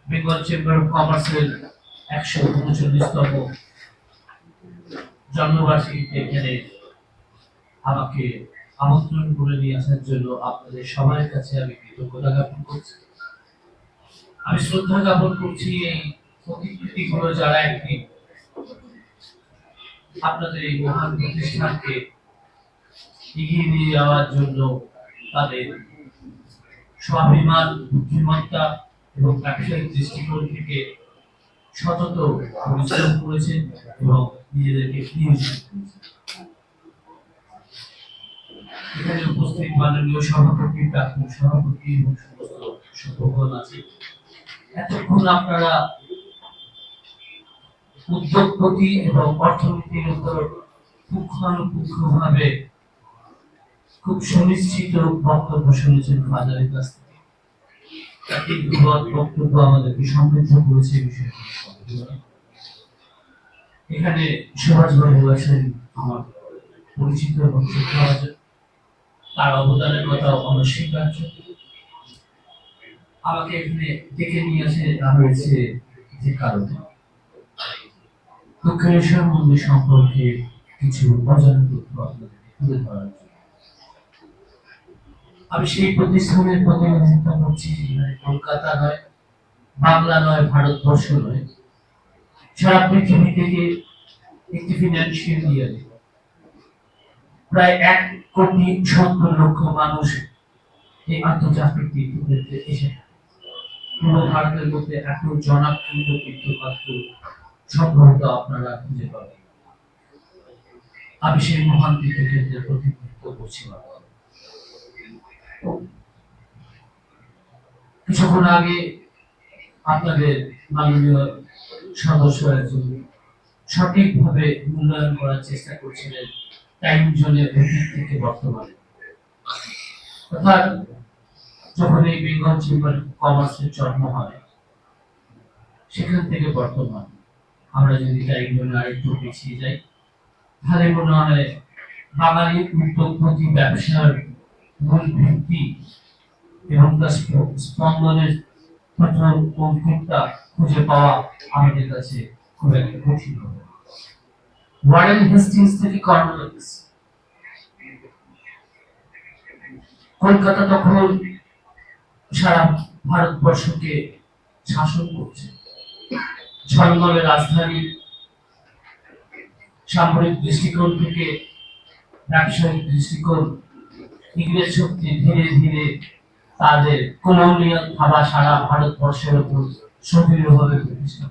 Bengal chamber of কমার্সের 139তম জন্মবার্ষিকীতে এখানে আমাকে আমন্ত্রণ করে নিয়ে আসার জন্য আপনাদের সবার কাছে আমি কৃতজ্ঞতা জ্ঞাপন করছি। আমি শ্রদ্ধা জ্ঞাপন করছি এই প্রতিকৃতিগুলো যারা একটি আপনাদের এই মহান প্রতিষ্ঠানকে এগিয়ে নিয়ে যাওয়ার জন্য তাদের স্বাভিমান, বুদ্ধিমত্তা এবং ব্যবসায়িক দৃষ্টিকোণ থেকে সতত পরিশ্রম করেছেন এবং নিজেদেরকে নিয়োজিত করেছেন। এখানে উপস্থিত মাননীয় সভাপতি, প্রাক্তন সভাপতি এবং সমস্ত সভ্যগণ আছে। এতক্ষণ আপনারা উদ্যোগপতি এবং অর্থনীতির উপর পুঙ্খানুপুঙ্খভাবে খুব সুনিশ্চিত বক্তব্য শুনেছেন ফাদারের কাছ থেকে। একটি বৃহৎ বক্তব্য আমাদেরকে সমৃদ্ধ করেছে বিষয়টি। এখানে সুভাষ বাবু আছেন আমার পরিচিত এবং শ্রদ্ধাভাজন, তার অবদানের কথা অনস্বীকার্য। আমাকে এখানে ডেকে নিয়ে আসা হয়েছে যে কারণে দক্ষিণেশ্বর মন্দির সম্পর্কে কিছু অজানা তথ্য আপনাদেরকে তুলে ধরার জন্য। আমি সেই প্রতিষ্ঠানের প্রতিনিধিত্ব করছি কলকাতা নয়, বাংলা নয়, ভারতবর্ষ নয়, সারা পৃথিবী থেকে একটি ফিনান্সিয়াল ইয়ারে প্রায় 1,70,00,000 মানুষ এই আন্তর্জাতিক তীর্থক্ষেত্রে এসে পুরো ভারতের মধ্যে এত জনপ্রিয় তীর্থক্ষেত্র সম্ভবত আপনারা খুঁজে পাবেন। আমি সেই মহান তীর্থক্ষেত্রের প্রতিনিধিত্ব করছি। কিছুক্ষণ আগে আপনাদের মাননীয় সদস্য একজন সঠিকভাবে মূল্যায়ন করার চেষ্টা করছিলেন টাইম জোনের অতীত থেকে বর্তমানে। অর্থাৎ যখন এই বেঙ্গল চেম্বার কমার্সের জন্ম হয় সেখান থেকে বর্তমান আমরা যদি টাইম জোনে আরেকটু পিছিয়ে যাই তাহলে মনে হয় বাঙালি উদ্যোগপতি ব্যবসার মূল ভিত্তি এবং তার স্পন্দনের প্রথম অঙ্কুরটা খুঁজে পাওয়া আমাদের কাছে খুব একটা কঠিন হবে। ওয়ারেন হেস্টিংস থেকে কর্নওয়ালিস, কলকাতা তখন সারা ভারতবর্ষকে শাসন করছে। ঝলমলে রাজধানী, সামরিক দৃষ্টিকোণ থেকে ব্যবসায়িক দৃষ্টিকোণ, ইংরেজ শক্তি ধীরে ধীরে তাদের কলোনিয়াল থাবা সারা ভারতবর্ষের উপর সক্রিয়ভাবে প্রতিষ্ঠা